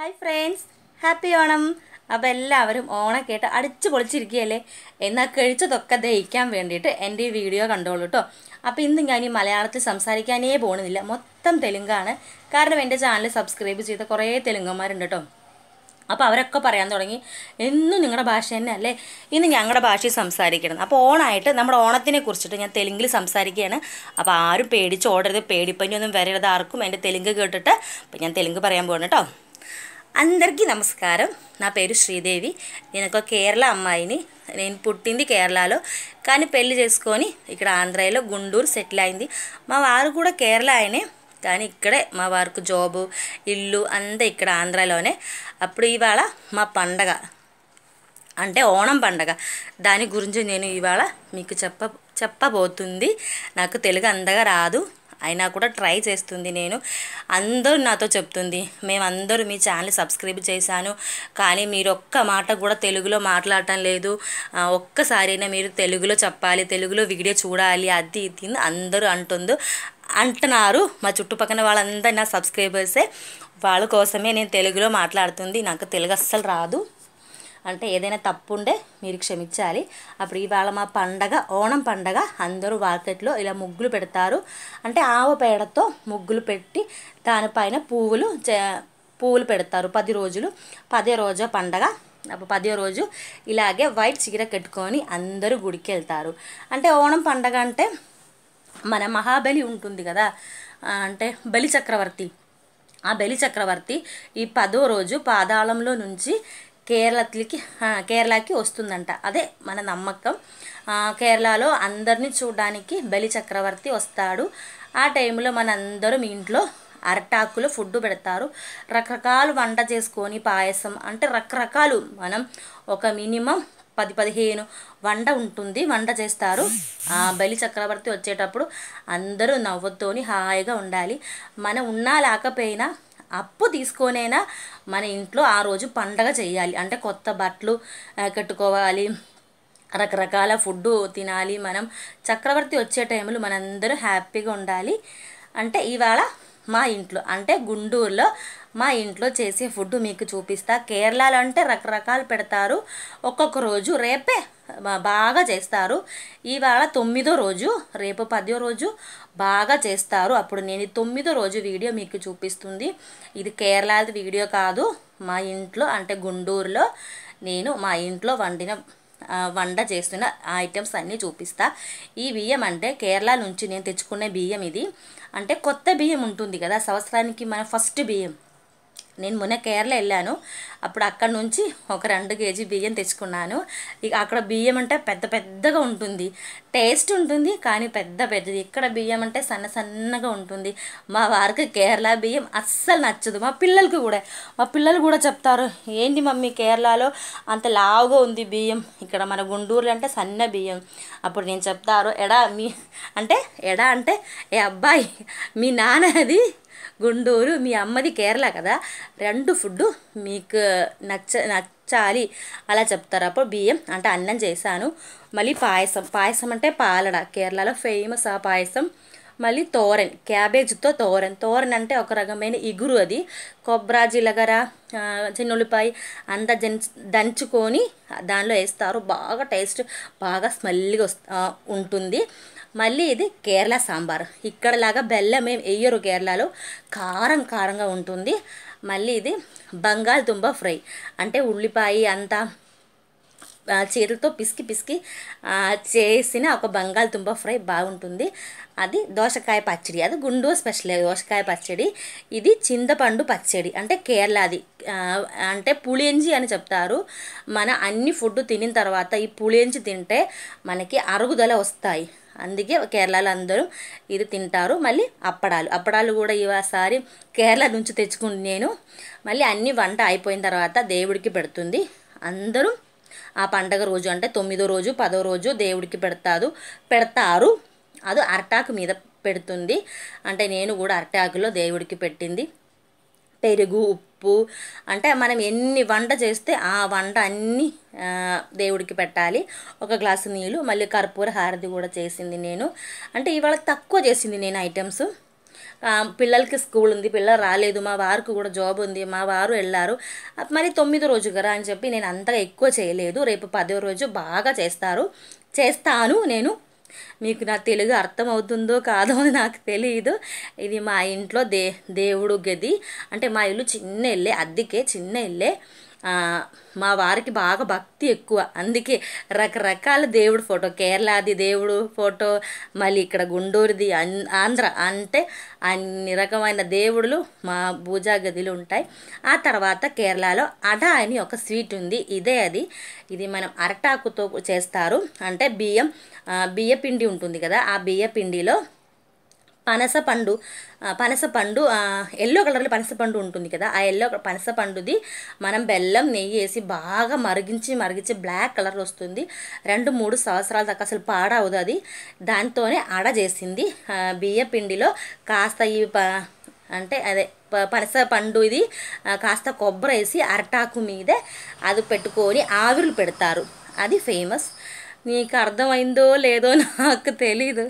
Hi friends, happy Onam. അപ്പോൾ എല്ലാവരും ഓണക്കേട്ട് അടിച്ചു പൊളിച്ചിരിക്കുകയല്ലേ? എന്നാൽ കഴിച്ചതൊക്കെ ദഹിക്കാൻ വേണ്ടിയിട്ട് എൻ്റെ ഈ വീഡിയോ കണ്ടോളൂ കേട്ടോ. അപ്പോൾ ഇന്ന് ഞാൻ ഈ മലയാളത്തിൽ സംസാരിക്കാനേ പോകുന്നില്ല, മൊത്തം തെലുങ്കാണ്. കാരണം എൻ്റെ ചാനൽ സബ്സ്ക്രൈബ് ചെയ്ത കുറേ തെലുങ്കന്മാരുണ്ട് കേട്ടോ. അപ്പോൾ അവരൊക്കെ പറയാൻ തുടങ്ങി, എന്നും നിങ്ങളുടെ ഭാഷ തന്നെ അല്ലേ, ഇന്ന് ഞങ്ങളുടെ ഭാഷയിൽ സംസാരിക്കണം. അപ്പോൾ ഓണമായിട്ട് നമ്മുടെ ഓണത്തിനെ കുറിച്ചിട്ട് ഞാൻ തെലുങ്കിൽ സംസാരിക്കുകയാണ്. അപ്പോൾ ആരും പേടിച്ച് ഓടരുത്, పేడిపనిയൊന്നും వరద ఆర్ക്കും എൻ്റെ తెలుగు കേട്ടിട്ട്. അപ്പോൾ ഞാൻ తెలుగు പറയാൻ పోను കേട്ടോ. అందరికీ నమస్కారం. నా పేరు శ్రీదేవి. నేను ఒక కేరళ అమ్మాయిని. నేను పుట్టింది కేరళలో, కానీ పెళ్లి చేసుకొని ఇక్కడ ఆంధ్రాలో గుంటూరు సెటిల్ అయింది. మా వారు కూడా కేరళ ఆయనే, కానీ ఇక్కడే మా వారికి జాబు, ఇల్లు అంతా ఇక్కడ ఆంధ్రాలోనే. అప్పుడు ఇవాళ మా పండగ అంటే ఓణం పండగ, దాని గురించి నేను ఇవాళ మీకు చెప్పబోతుంది. నాకు తెలుగు అంతగా రాదు, అయినా కూడా ట్రై చేస్తుంది. నేను అందరూ నాతో చెప్తుంది, మేమందరూ మీ ఛానల్ సబ్స్క్రైబ్ చేశాను, కానీ మీరు ఒక్క మాట కూడా తెలుగులో మాట్లాడటం లేదు, ఒక్కసారైనా మీరు తెలుగులో చెప్పాలి, తెలుగులో వీడియో చూడాలి, అది ఇది అందరూ అంటున్నారు. మా చుట్టుపక్కల వాళ్ళందరూ నా సబ్స్క్రైబర్సే. వాళ్ళ కోసమే నేను తెలుగులో మాట్లాడుతుంది. నాకు తెలుగు అస్సలు రాదు, అంటే ఏదైనా తప్పు ఉంటే మీరు క్షమించాలి. అప్పుడు ఇవాళ మా పండగ, ఓణం పండగ. అందరూ మార్కెట్లో ఇలా ముగ్గులు పెడతారు. అంటే ఆవు పేడతో ముగ్గులు పెట్టి దానిపైన పువ్వులు పెడతారు. 10 రోజులు, 10వ రోజు పండగ. అప్పుడు 10వ రోజు ఇలాగే వైట్ చీర కట్టుకొని అందరూ గుడికి వెళ్తారు. అంటే ఓణం పండగ అంటే మన మహాబలి ఉంటుంది కదా, అంటే బలి చక్రవర్తి. ఆ బలి చక్రవర్తి ఈ 10వ రోజు పాతాళంలో నుంచి కేరళకి వస్తుందంట. అదే మన నమ్మకం. కేరళలో అందరినీ చూడడానికి బలి చక్రవర్తి వస్తాడు. ఆ టైంలో మనందరం ఇంట్లో అరటాకులో ఫుడ్ పెడతారు. రకరకాలు వంట చేసుకొని, పాయసం అంటే రకరకాలు, మనం ఒక మినిమం 10-15 వంట చేస్తారు. బలి చక్రవర్తి వచ్చేటప్పుడు అందరూ నవ్వుతోని హాయిగా ఉండాలి. మనం ఉన్నా లేకపోయినా అప్పు తీసుకొనైనా మన ఇంట్లో ఆ రోజు పండగ చేయాలి. అంటే కొత్త బట్టలు కట్టుకోవాలి, రకరకాల ఫుడ్ తినాలి. మనం చక్రవర్తి వచ్చే టైంలో మనందరూ హ్యాపీగా ఉండాలి. అంటే ఇవాళ మా ఇంట్లో, అంటే గుంటూరులో మా ఇంట్లో చేసే ఫుడ్ మీకు చూపిస్తా. కేరళలో అంటే రకరకాలు పెడతారు. ఒక్కొక్క రోజు రేపే బాగా చేస్తారు. ఇవాళ 9వ రోజు, రేపు 10వ రోజు బాగా చేస్తారు. అప్పుడు నేను 9వ రోజు వీడియో మీకు చూపిస్తుంది. ఇది కేరళ వీడియో కాదు, మా ఇంట్లో అంటే గుంటూరులో నేను మా ఇంట్లో వంట చేస్తున్న ఐటమ్స్ అన్నీ చూపిస్తా. ఈ బియ్యం అంటే కేరళ నుంచి నేను తెచ్చుకునే బియ్యం. ఇది అంటే కొత్త బియ్యం ఉంటుంది కదా, సంవత్సరానికి మన ఫస్ట్ బియ్యం. నేను మొన్న కేరళ వెళ్ళాను, అప్పుడు అక్కడ నుంచి ఒక 2 కేజీ బియ్యం తెచ్చుకున్నాను. ఇక అక్కడ బియ్యం అంటే పెద్దగా ఉంటుంది, టేస్ట్ ఉంటుంది, కానీ పెద్దది. ఇక్కడ బియ్యం అంటే సన్నగా ఉంటుంది. మా వారికి కేరళ బియ్యం అస్సలు నచ్చదు. మా పిల్లలు కూడా చెప్తారు, ఏంటి మమ్మీ కేరళలో అంత లావుగా ఉంది బియ్యం, ఇక్కడ మన గుంటూరులో అంటే సన్న బియ్యం. అప్పుడు నేను చెప్తారు, ఎడా అంటే ఏ అబ్బాయి, మీ నాన్నది గుంటూరు, మీ అమ్మది కేరళ కదా, 2 ఫుడ్ మీకు నచ్చాలి అలా చెప్తారు. అప్పుడు బియ్యం అంటే అన్నం చేశాను. మళ్ళీ పాయసం అంటే పాలడ, కేరళలో ఫేమస్ ఆ పాయసం. మళ్ళీ తోరన్, క్యాబేజ్తో తోరన్ అంటే ఒక రకమైన ఇగురు. అది కొబ్బరి, జీలకర్ర, చిన్నుల్లిపాయ అంతా దంచుకొని దానిలో వేస్తారు. బాగా టేస్ట్, బాగా స్మెల్గా ఉంటుంది. మళ్ళీ ఇది కేరళ సాంబార్. ఇక్కడలాగా బెల్లం ఏం వేయరు, కేరళలో కారంగా ఉంటుంది. మళ్ళీ ఇది బంగాళదుంప ఫ్రై, అంటే ఉల్లిపాయ అంతా చేతులతో పిసికి చేసిన ఒక బంగాళదుంప ఫ్రై బాగుంటుంది. అది దోసకాయ పచ్చడి, అది గుంటూరు స్పెషల్ దోసకాయ పచ్చడి. ఇది చింతపండు పచ్చడి, అంటే కేరళది, అంటే పులింజి అని చెప్తారు. మన అన్ని ఫుడ్ తినిన తర్వాత ఈ పులింజి తింటే మనకి అరుగుదల వస్తాయి, అందుకే కేరళలో అందరూ ఇది తింటారు. మళ్ళీ అప్పడాలు కూడా ఈసారి కేరళ నుంచి తెచ్చుకుంది నేను. మళ్ళీ అన్ని వంట అయిపోయిన తర్వాత దేవుడికి పెడుతుంది. అందరూ ఆ పండగ రోజు అంటే 9వ రోజు, 10వ రోజు దేవుడికి పెడతారు. అది అరటాకు మీద పెడుతుంది. అంటే నేను కూడా అరటాకులో దేవుడికి పెట్టింది. పెరుగు, ఉప్పు, అంటే మనం ఎన్ని వంట చేస్తే ఆ వంట అన్నీ దేవుడికి పెట్టాలి. ఒక గ్లాసు నీళ్ళు, మళ్ళీ కర్పూర హారతి కూడా చేసింది నేను. అంటే ఇవాళ తక్కువ చేసింది నేను ఐటమ్స్. పిల్లలకి స్కూల్ ఉంది, పిల్లలు రాలేదు, మా వారికి కూడా జాబ్ ఉంది, మా వారు వెళ్ళారు, మరి 9వ రోజు కదా అని చెప్పి నేను అంతగా ఎక్కువ చేయలేదు. రేపు 10వ రోజు బాగా చేస్తాను నేను. మీకు నా తెలుగు అర్థమవుతుందో కాదో అని నాకు తెలియదు. ఇది మా ఇంట్లో దేవుడు గది, అంటే మా ఇల్లు చిన్న ఇల్లే, అద్దెకే చిన్న ఇల్లే. మా వారికి బాగా భక్తి ఎక్కువ, అందుకే రకరకాల దేవుడు ఫోటో, కేరళది దేవుడు ఫోటో, మళ్ళీ ఇక్కడ గుంటూరుది, ఆంధ్ర, అంటే అన్ని రకమైన దేవుడులు మా పూజా గదిలో ఉంటాయి. ఆ తర్వాత కేరళలో అడ అని ఒక స్వీట్ ఉంది, ఇది మనం అరటాకుతో చేస్తారు. అంటే బియ్య పిండి ఉంటుంది కదా, ఆ బియ్య పిండిలో పనసపండు ఎల్లో కలర్లో పనసపండు ఉంటుంది కదా, ఆ ఎల్లో పనసపండుది మనం బెల్లం నెయ్యి వేసి బాగా మరిగించి బ్లాక్ కలర్ వస్తుంది. 2-3 సంవత్సరాల దాకా అసలు పాడవదు అది. దాంతోనే అడ చేసింది. బియ్య పిండిలో కాస్త అంటే అదే పనసపండు ఇది కాస్త కొబ్బరి వేసి అరటాకు మీదే అది పెట్టుకొని ఆవిరులు పెడతారు. అది ఫేమస్. నీకు అర్థమైందో లేదో నాకు తెలీదు.